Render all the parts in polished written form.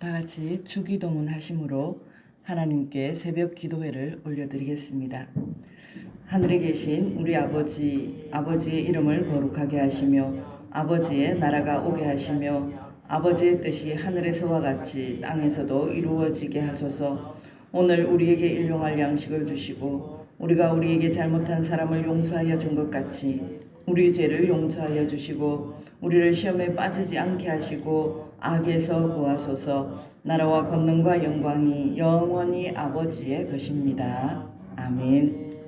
다 같이 주기도문 하심으로 하나님께 새벽 기도회를 올려드리겠습니다. 하늘에 계신 우리 아버지의 이름을 거룩하게 하시며 아버지의 나라가 오게 하시며 아버지의 뜻이 하늘에서와 같이 땅에서도 이루어지게 하소서. 오늘 우리에게 일용할 양식을 주시고 우리가 우리에게 잘못한 사람을 용서하여 준 것 같이 우리 죄를 용서하여 주시고 우리를 시험에 빠지지 않게 하시고 악에서 구하소서. 나라와 권능과 영광이 영원히 아버지의 것입니다. 아멘.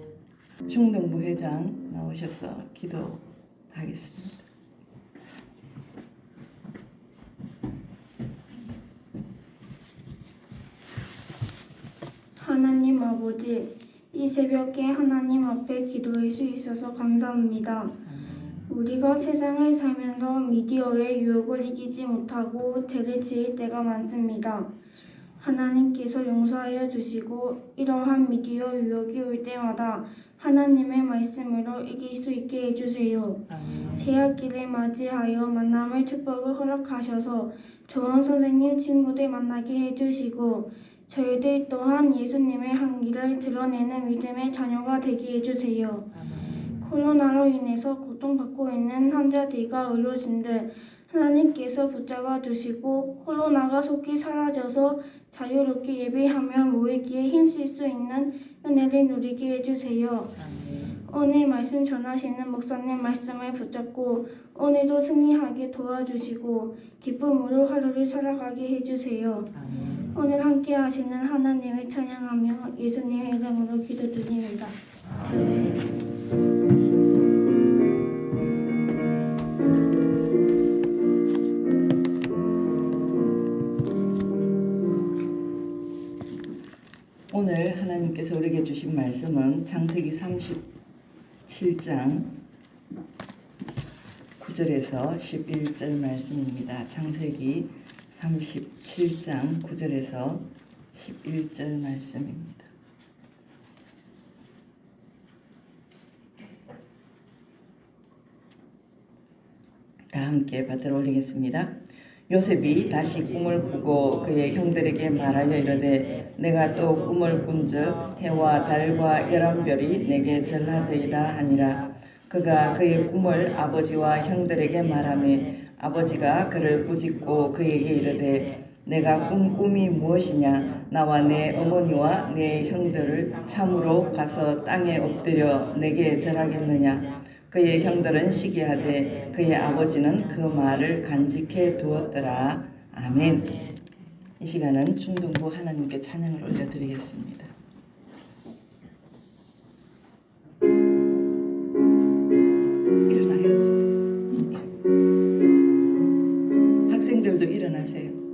중등부 회장 나오셔서 기도하겠습니다. 하나님 아버지, 이 새벽에 하나님 앞에 기도할 수 있어서 감사합니다. 우리가 세상을 살면서 미디어의 유혹을 이기지 못하고 죄를 지을 때가 많습니다. 하나님께서 용서하여 주시고 이러한 미디어 유혹이 올 때마다 하나님의 말씀으로 이길 수 있게 해주세요. 새학기를 맞이하여 만남의 축복을 허락하셔서 좋은 선생님, 친구들 만나게 해주시고 저희들 또한 예수님의 향기를 드러내는 믿음의 자녀가 되게 해주세요. 코로나로 인해서 고통받고 있는 환자들과 의료진들 하나님께서 붙잡아 주시고 코로나가 속히 사라져서 자유롭게 예배하며 모이기에 힘쓸 수 있는 은혜를 누리게 해주세요. 오늘 말씀 전하시는 목사님 말씀을 붙잡고 오늘도 승리하게 도와주시고 기쁨으로 하루를 살아가게 해주세요. 오늘 함께 하시는 하나님을 찬양하며 예수님의 이름으로 기도드립니다. 오늘 하나님께서 우리에게 주신 말씀은 창세기 37장 9절에서 11절 말씀입니다. 창세기 37장 9절에서 11절 말씀입니다. 다 함께 받들어 올리겠습니다. 요셉이 다시 꿈을 꾸고 그의 형들에게 말하여 이르되 내가 또 꿈을 꾼즉 해와 달과 11별이 내게 전하되이다 하니라. 그가 그의 꿈을 아버지와 형들에게 말하며 아버지가 그를 꾸짖고 그에게 이르되 내가 꾼 꿈이 무엇이냐. 나와 내 어머니와 내 형들을 참으로 가서 땅에 엎드려 내게 절하겠느냐. 그의 형들은 시기하되 그의 아버지는 그 말을 간직해 두었더라. 아멘. 이 시간은 중등부 하나님께 찬양을 올려드리겠습니다. 일어나야지. 학생들도 일어나세요.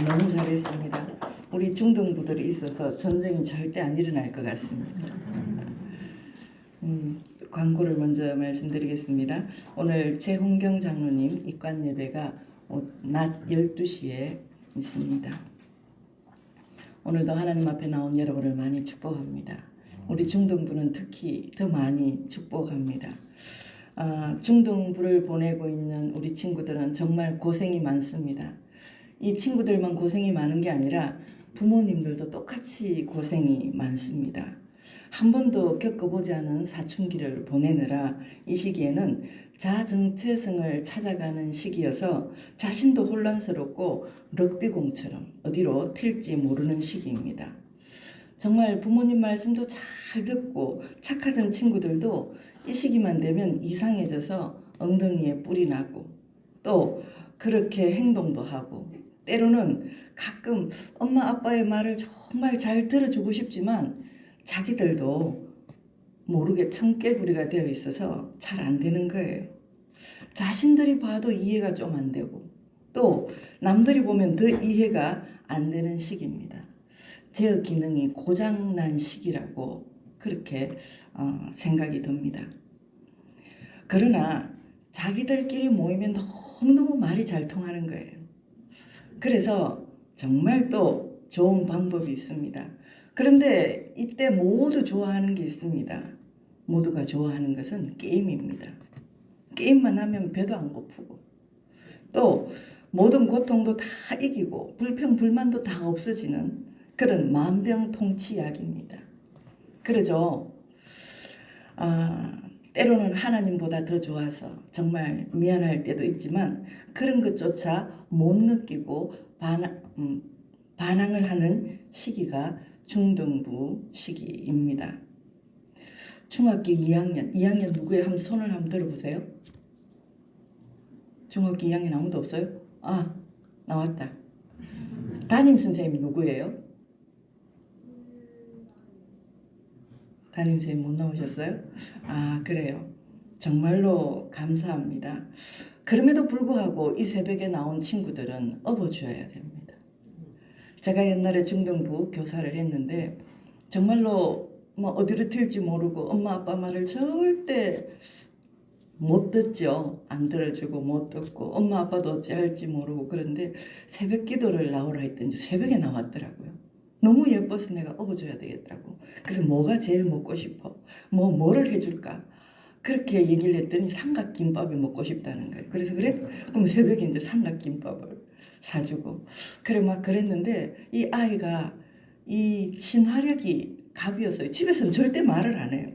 너무 잘했습니다. 우리 중등부들이 있어서 전쟁이 절대 안 일어날 것 같습니다. 광고를 먼저 말씀드리겠습니다. 오늘 최홍경 장로님 입관 예배가 낮 12시에 있습니다. 오늘도 하나님 앞에 나온 여러분을 많이 축복합니다. 우리 중등부는 특히 더 많이 축복합니다. 중등부를 보내고 있는 우리 친구들은 정말 고생이 많습니다. 이 친구들만 고생이 많은 게 아니라 부모님들도 똑같이 고생이 많습니다. 한 번도 겪어보지 않은 사춘기를 보내느라 이 시기에는 자정체성을 찾아가는 시기여서 자신도 혼란스럽고 럭비공처럼 어디로 튈지 모르는 시기입니다. 정말 부모님 말씀도 잘 듣고 착하던 친구들도 이 시기만 되면 이상해져서 엉덩이에 뿔이 나고 또 그렇게 행동도 하고 때로는 가끔 엄마 아빠의 말을 정말 잘 들어주고 싶지만 자기들도 모르게 청개구리가 되어 있어서 잘 안 되는 거예요. 자신들이 봐도 이해가 좀 안 되고 또 남들이 보면 더 이해가 안 되는 시기입니다. 제어 기능이 고장난 시기라고 그렇게 생각이 듭니다. 그러나 자기들끼리 모이면 너무너무 말이 잘 통하는 거예요. 그래서 정말 또 좋은 방법이 있습니다. 그런데 이때 모두 좋아하는 게 있습니다. 모두가 좋아하는 것은 게임입니다. 게임만 하면 배도 안 고프고 또 모든 고통도 다 이기고 불평 불만도 다 없어지는 그런 만병통치약입니다. 그러죠. 때로는 하나님보다 더 좋아서 정말 미안할 때도 있지만 그런 것조차 못 느끼고 반항을 하는 시기가 중등부 시기입니다. 중학교 2학년 누구예요? 한번 손을 한번 들어보세요. 중학교 2학년 아무도 없어요? 나왔다. 담임 선생님이 누구예요? 담임 선생님 못 나오셨어요? 그래요. 정말로 감사합니다. 그럼에도 불구하고 이 새벽에 나온 친구들은 업어주어야 됩니다. 제가 옛날에 중등부 교사를 했는데 정말로 어디로 튈지 모르고 엄마 아빠 말을 절대 못 듣죠. 안 들어주고 못 듣고 엄마 아빠도 어찌할지 모르고 그런데 새벽 기도를 나오라 했더니 새벽에 나왔더라고요. 너무 예뻐서 내가 업어줘야 되겠다고. 그래서 뭐가 제일 먹고 싶어? 뭐를 해줄까? 그렇게 얘기를 했더니 삼각김밥이 먹고 싶다는 거예요. 그래서 그래? 그럼 새벽에 이제 삼각김밥을 사주고 그래 막 그랬는데 이 아이가 이 친화력이 갑이었어요. 집에서는 절대 말을 안 해요.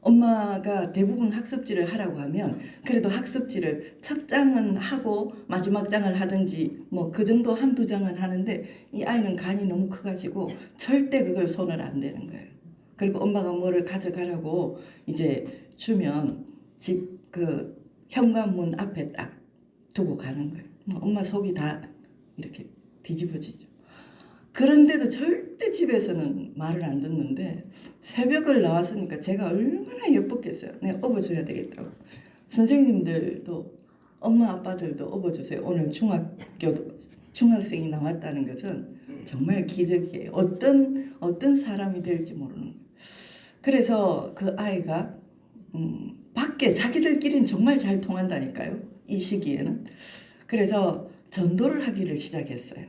엄마가 대부분 학습지를 하라고 하면 그래도 학습지를 첫 장은 하고 마지막 장을 하든지 그 정도 한두 장은 하는데 이 아이는 간이 너무 커가지고 절대 그걸 손을 안 대는 거예요. 그리고 엄마가 뭐를 가져가라고 이제 주면 집 그 현관문 앞에 딱 두고 가는 거예요. 엄마 속이 다 이렇게 뒤집어지죠. 그런데도 절대 집에서는 말을 안 듣는데 새벽을 나왔으니까 제가 얼마나 예뻤겠어요. 내가 업어줘야 되겠다고. 선생님들도 엄마 아빠들도 업어주세요. 오늘 중학생이 나왔다는 것은 정말 기적이에요. 어떤 사람이 될지 모르는 거예요. 그래서 그 아이가 밖에 자기들끼리는 정말 잘 통한다니까요. 이 시기에는. 그래서 전도를 하기를 시작했어요.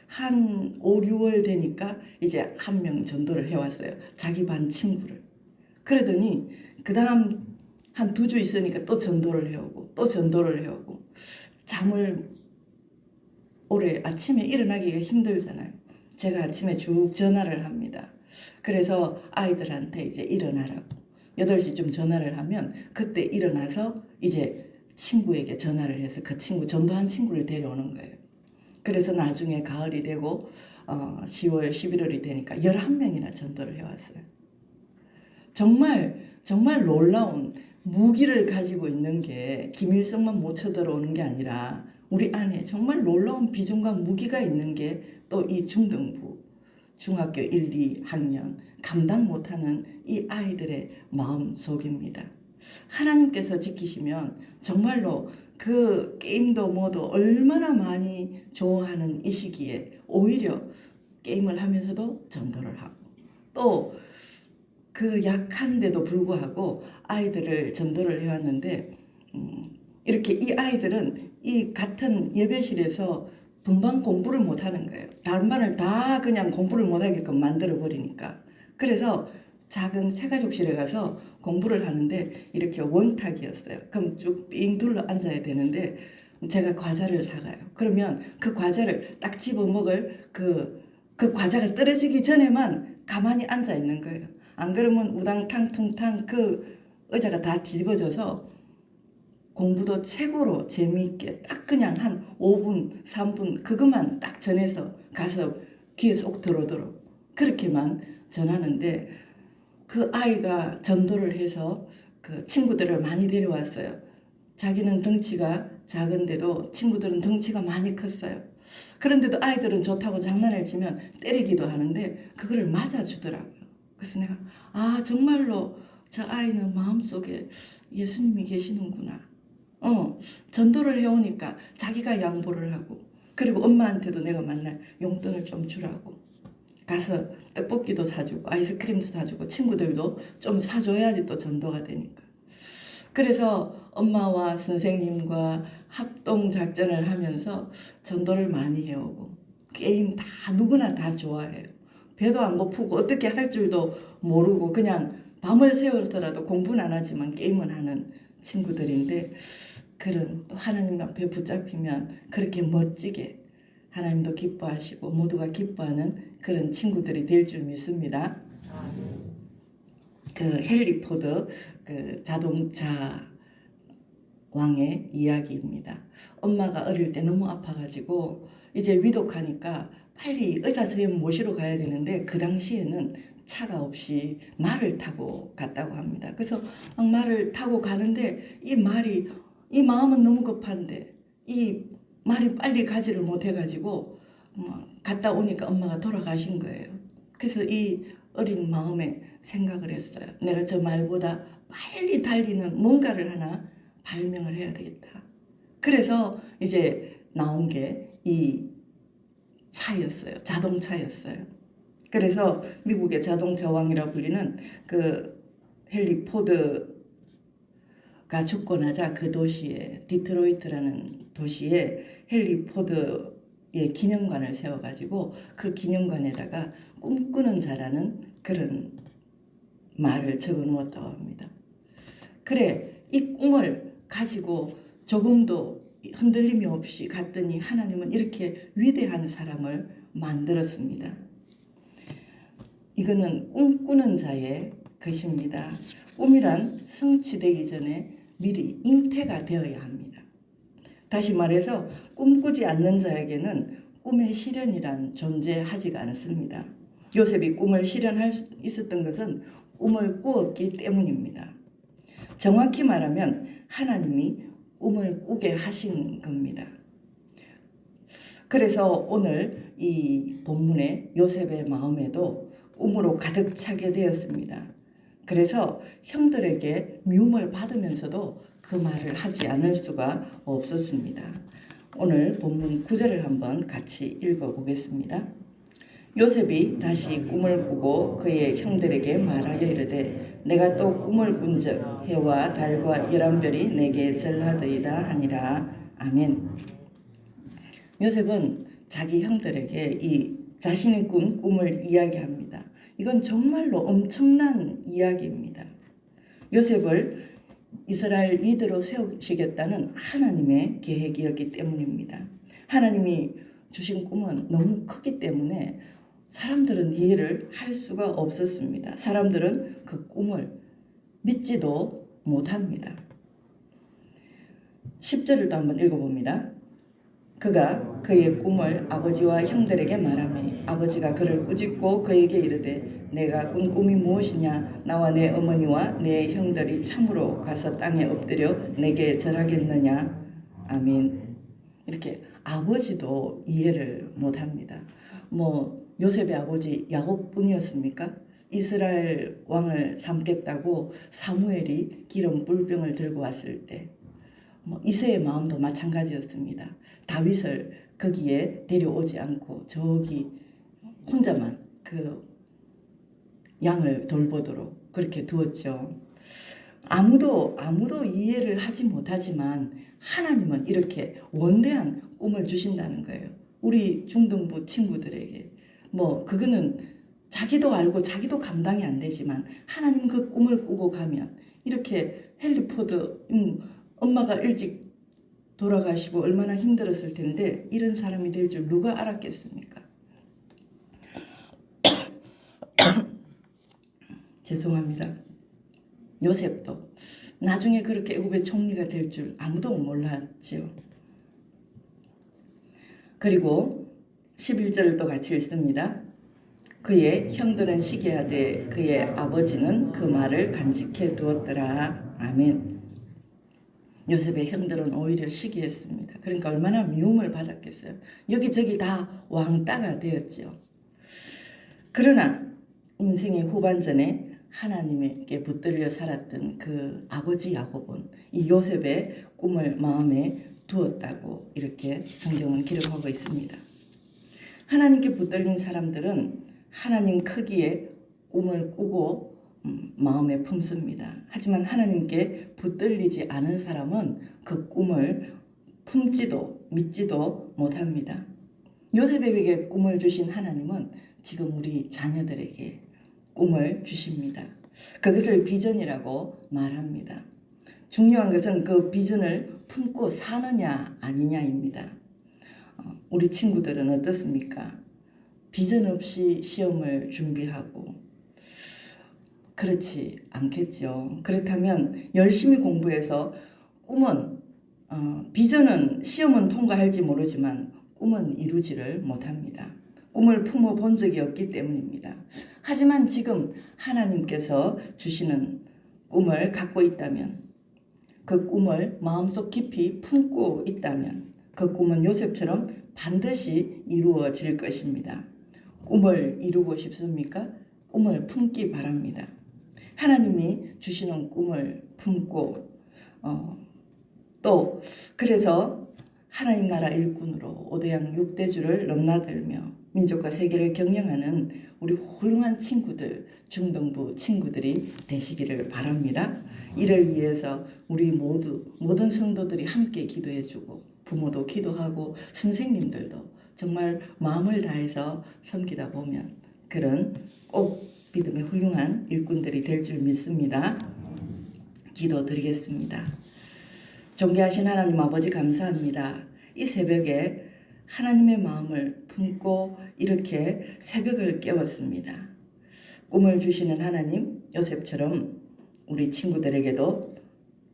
한 5, 6월 되니까 이제 한 명 전도를 해왔어요. 자기 반 친구를. 그러더니 그 다음 한 2주 있으니까 또 전도를 해오고 또 전도를 해오고 잠을 올해 아침에 일어나기가 힘들잖아요. 제가 아침에 쭉 전화를 합니다. 그래서 아이들한테 이제 일어나라고 8시쯤 전화를 하면 그때 일어나서 이제 친구에게 전화를 해서 그 친구 전도한 친구를 데려오는 거예요. 그래서 나중에 가을이 되고 10월, 11월이 되니까 11명이나 전도를 해왔어요. 정말 놀라운 무기를 가지고 있는 게 김일성만 못 쳐들어오는 게 아니라 우리 안에 정말 놀라운 비전과 무기가 있는 게 또 이 중등부, 중학교 1, 2학년 감당 못하는 이 아이들의 마음속입니다. 하나님께서 지키시면 정말로 그 게임도 뭐도 얼마나 많이 좋아하는 이 시기에 오히려 게임을 하면서도 전도를 하고 또 그 약한데도 불구하고 아이들을 전도를 해왔는데 이렇게 이 아이들은 이 같은 예배실에서 분반 공부를 못 하는 거예요. 다른 반을 다 그냥 공부를 못 하게끔 만들어 버리니까. 그래서 작은 새가족실에 가서 공부를 하는데 이렇게 원탁이었어요. 그럼 쭉 삥 둘러 앉아야 되는데 제가 과자를 사가요. 그러면 그 과자를 딱 집어 먹을 그 과자가 떨어지기 전에만 가만히 앉아 있는 거예요. 안 그러면 우당탕퉁탕 그 의자가 다 뒤집어져서 공부도 최고로 재미있게 딱 그냥 한 5분, 3분 그것만 딱 전해서 가서 귀에 쏙 들어오도록 그렇게만 전하는데 그 아이가 전도를 해서 그 친구들을 많이 데려왔어요. 자기는 덩치가 작은데도 친구들은 덩치가 많이 컸어요. 그런데도 아이들은 좋다고 장난을 치면 때리기도 하는데 그거를 맞아주더라고요. 그래서 내가 정말로 저 아이는 마음속에 예수님이 계시는구나. 전도를 해오니까 자기가 양보를 하고 그리고 엄마한테도 내가 맨날 용돈을 좀 주라고 가서 떡볶이도 사주고 아이스크림도 사주고 친구들도 좀 사줘야지 또 전도가 되니까. 그래서 엄마와 선생님과 합동 작전을 하면서 전도를 많이 해오고 게임 다 누구나 다 좋아해요. 배도 안 고프고 어떻게 할 줄도 모르고 그냥 밤을 새워서라도 공부는 안 하지만 게임은 하는 친구들인데 그런 또 하나님 앞에 붙잡히면 그렇게 멋지게 하나님도 기뻐하시고 모두가 기뻐하는 그런 친구들이 될 줄 믿습니다. 그 헨리 포드 그 자동차 왕의 이야기입니다. 엄마가 어릴 때 너무 아파가지고 이제 위독하니까 빨리 의사 선생님 모시러 가야 되는데 그 당시에는 차가 없이 말을 타고 갔다고 합니다. 그래서 막 말을 타고 가는데 이 마음은 너무 급한데 이 말이 빨리 가지를 못해가지고 갔다 오니까 엄마가 돌아가신 거예요. 그래서 이 어린 마음에 생각을 했어요. 내가 저 말보다 빨리 달리는 뭔가를 하나 발명을 해야 되겠다. 그래서 이제 나온 게 이 차였어요. 자동차였어요. 그래서 미국의 자동차 왕이라고 불리는 그 헨리 포드가 죽고 나자 그 도시에 디트로이트라는 도시에 헨리 포드의 기념관을 세워가지고 그 기념관에다가 꿈꾸는 자라는 그런 말을 적어 놓았다고 합니다. 그래 이 꿈을 가지고 조금도 흔들림이 없이 갔더니 하나님은 이렇게 위대한 사람을 만들었습니다. 이거는 꿈꾸는 자의 것입니다. 꿈이란 성취되기 전에 미리 잉태가 되어야 합니다. 다시 말해서 꿈꾸지 않는 자에게는 꿈의 실현이란 존재하지가 않습니다. 요셉이 꿈을 실현할 수 있었던 것은 꿈을 꾸었기 때문입니다. 정확히 말하면 하나님이 꿈을 꾸게 하신 겁니다. 그래서 오늘 이 본문의 요셉의 마음에도 꿈으로 가득 차게 되었습니다. 그래서 형들에게 미움을 받으면서도 그 말을 하지 않을 수가 없었습니다. 오늘 본문 9절을 한번 같이 읽어보겠습니다. 요셉이 다시 꿈을 꾸고 그의 형들에게 말하여 이르되 내가 또 꿈을 꾼즉 해와 달과 11별이 내게 절하더이다 하니라. 아멘. 요셉은 자기 형들에게 이 자신이 꾼 꿈을 이야기합니다. 이건 정말로 엄청난 이야기입니다. 요셉을 이스라엘 리더로 세우시겠다는 하나님의 계획이었기 때문입니다. 하나님이 주신 꿈은 너무 크기 때문에 사람들은 이해를 할 수가 없었습니다. 사람들은 그 꿈을 믿지도 못합니다. 10절을 또 한번 읽어봅니다. 그가 그의 꿈을 아버지와 형들에게 말하며 아버지가 그를 꾸짖고 그에게 이르되 내가 꾼 꿈이 무엇이냐 나와 내 어머니와 내 형들이 참으로 가서 땅에 엎드려 내게 절하겠느냐. 아멘. 이렇게 아버지도 이해를 못합니다. 요셉의 아버지 야곱뿐이었습니까? 이스라엘 왕을 삼겠다고 사무엘이 기름 뿔병을 들고 왔을 때 이새의 마음도 마찬가지였습니다. 다윗을 거기에 데려오지 않고 저기 혼자만 그 양을 돌보도록 그렇게 두었죠. 아무도 이해를 하지 못하지만 하나님은 이렇게 원대한 꿈을 주신다는 거예요. 우리 중등부 친구들에게. 그거는 자기도 알고 자기도 감당이 안 되지만 하나님 그 꿈을 꾸고 가면 이렇게 헨리 포드 엄마가 일찍 돌아가시고 얼마나 힘들었을 텐데 이런 사람이 될 줄 누가 알았겠습니까? 죄송합니다. 요셉도 나중에 그렇게 애굽의 총리가 될 줄 아무도 몰랐지요. 그리고 11절을 또 같이 읽습니다. 그의 형들은 시기하되 그의 아버지는 그 말을 간직해 두었더라. 아멘. 요셉의 형들은 오히려 시기했습니다. 그러니까 얼마나 미움을 받았겠어요. 여기저기 다 왕따가 되었죠. 그러나 인생의 후반전에 하나님께 붙들려 살았던 그 아버지 야곱은 이 요셉의 꿈을 마음에 두었다고 이렇게 성경은 기록하고 있습니다. 하나님께 붙들린 사람들은 하나님 크기의 꿈을 꾸고 마음에 품습니다. 하지만 하나님께 붙들리지 않은 사람은 그 꿈을 품지도 믿지도 못합니다. 요셉에게 꿈을 주신 하나님은 지금 우리 자녀들에게 꿈을 주십니다. 그것을 비전이라고 말합니다. 중요한 것은 그 비전을 품고 사느냐 아니냐입니다. 우리 친구들은 어떻습니까? 비전 없이 시험을 준비하고 그렇지 않겠죠. 그렇다면 열심히 공부해서 비전은 시험은 통과할지 모르지만 꿈은 이루지를 못합니다. 꿈을 품어본 적이 없기 때문입니다. 하지만 지금 하나님께서 주시는 꿈을 갖고 있다면 그 꿈을 마음속 깊이 품고 있다면 그 꿈은 요셉처럼 반드시 이루어질 것입니다. 꿈을 이루고 싶습니까? 꿈을 품기 바랍니다. 하나님이 주시는 꿈을 품고 또 그래서 하나님 나라 일꾼으로 5대양 6대주를 넘나들며 민족과 세계를 경영하는 우리 훌륭한 친구들, 중등부 친구들이 되시기를 바랍니다. 이를 위해서 우리 모든 성도들이 함께 기도해주고 부모도 기도하고 선생님들도 정말 마음을 다해서 섬기다 보면 그런 꼭 믿음의 훌륭한 일꾼들이 될 줄 믿습니다. 기도드리겠습니다. 존귀하신 하나님 아버지 감사합니다. 이 새벽에 하나님의 마음을 품고 이렇게 새벽을 깨웠습니다. 꿈을 주시는 하나님, 요셉처럼 우리 친구들에게도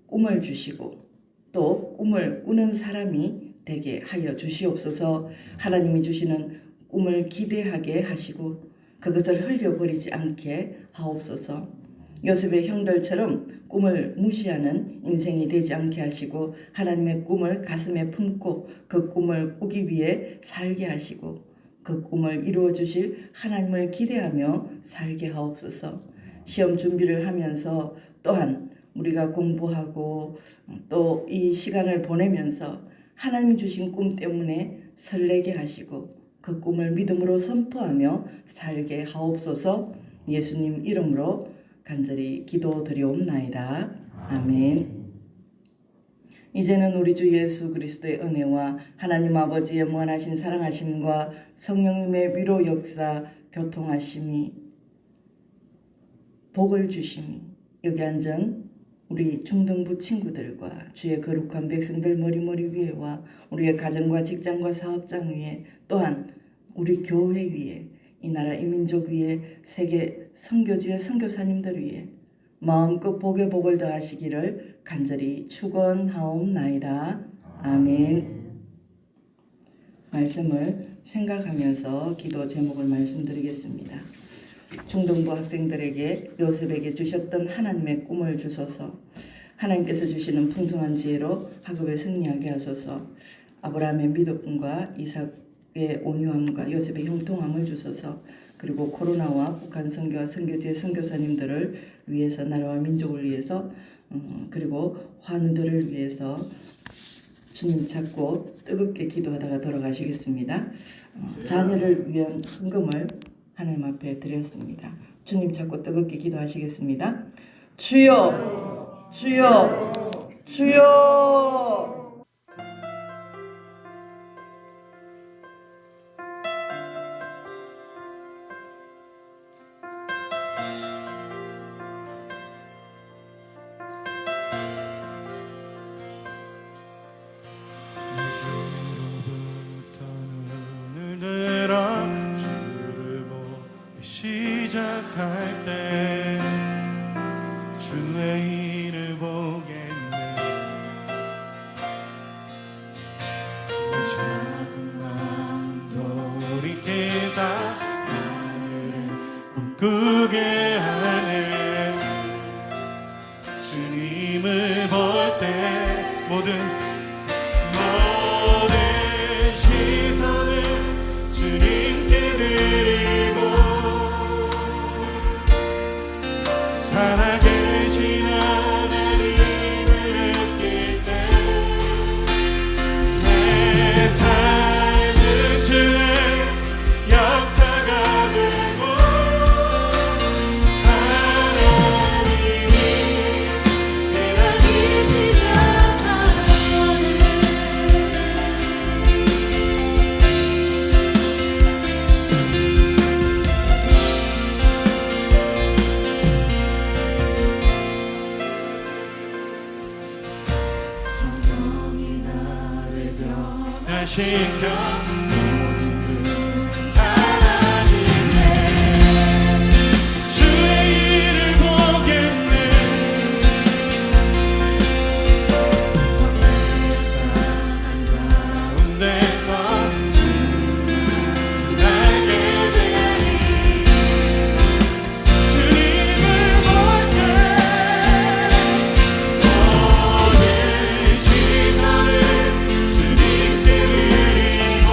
꿈을 주시고 또 꿈을 꾸는 사람이 되게 하여 주시옵소서. 하나님이 주시는 꿈을 기대하게 하시고 그것을 흘려버리지 않게 하옵소서. 요셉의 형들처럼 꿈을 무시하는 인생이 되지 않게 하시고 하나님의 꿈을 가슴에 품고 그 꿈을 꾸기 위해 살게 하시고 그 꿈을 이루어 주실 하나님을 기대하며 살게 하옵소서. 시험 준비를 하면서 또한 우리가 공부하고 또 이 시간을 보내면서 하나님 주신 꿈 때문에 설레게 하시고 그 꿈을 믿음으로 선포하며 살게 하옵소서. 예수님 이름으로 간절히 기도드리옵나이다. 아멘. 이제는 우리 주 예수 그리스도의 은혜와 하나님 아버지의 무한하신 사랑하심과 성령님의 위로 역사 교통하심이 복을 주심이 여기 앉은 우리 중등부 친구들과 주의 거룩한 백성들 머리 위에와 우리의 가정과 직장과 사업장 위에 또한 우리 교회 위에 이 나라 이 민족 위에 세계 선교지의 선교사님들 위에 마음껏 복에 복을 더하시기를 간절히 축원하옵나이다. 아멘. 말씀을 생각하면서 기도 제목을 말씀드리겠습니다. 중등부 학생들에게 요셉에게 주셨던 하나님의 꿈을 주소서. 하나님께서 주시는 풍성한 지혜로 학업에 승리하게 하소서. 아브라함의 믿음과 이삭의 온유함과 요셉의 형통함을 주소서. 그리고 코로나와 북한 선교와 선교지의 선교사님들을 위해서 나라와 민족을 위해서 그리고 환우들을 위해서 주님 찾고 뜨겁게 기도하다가 돌아가시겠습니다. 자녀를 위한 헌금을 하나님 앞에 드렸습니다. 주님 찾고 뜨겁게 기도하시겠습니다. 주여 주여 주여 생각할 때 주의 일을 보겠네. 내 작은 마음 돌이키사 하늘을 꿈꾸게 하네. 주님을 볼 때 모든 시선을 주님께 드리고 살아계신 하나님을 느낄 때 내 삶은 주의 역사가 되고 하나님이 일하기 시작하거든. 성령이 나를 변화시켜 모든 그 사라지네. 주의 일을 보겠네. 가운데서 주님을 알게 되리. 주님을 볼 때 모든 시선을 주님께 드리고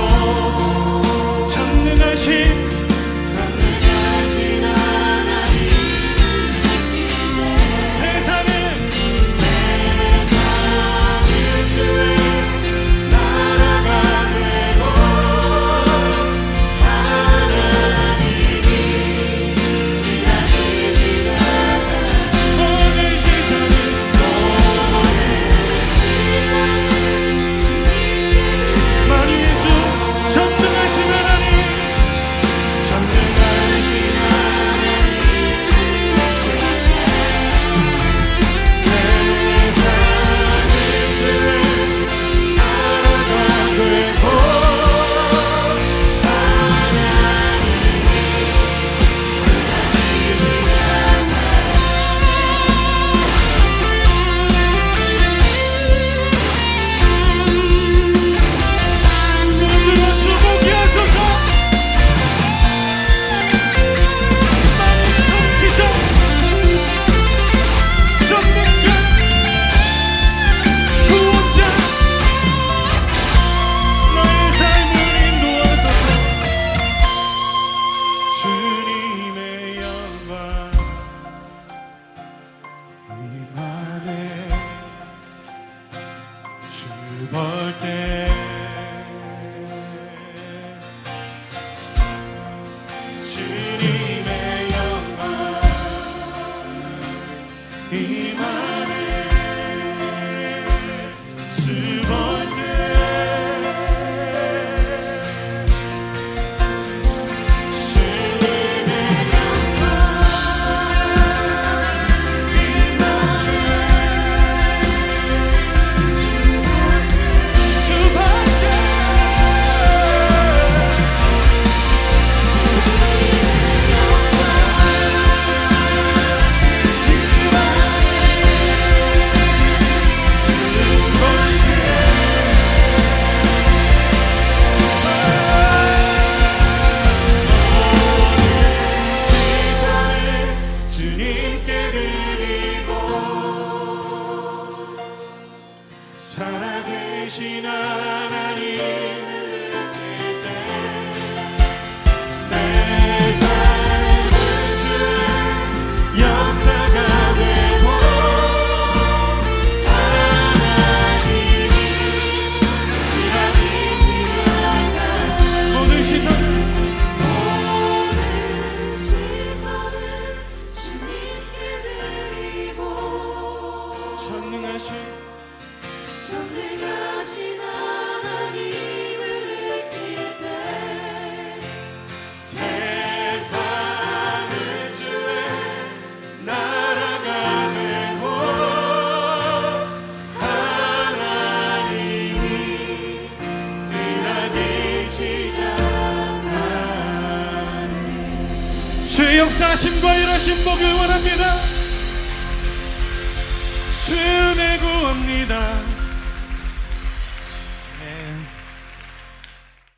주의 역사하심과 일하심 보길 원합니다. 주의 구합니다.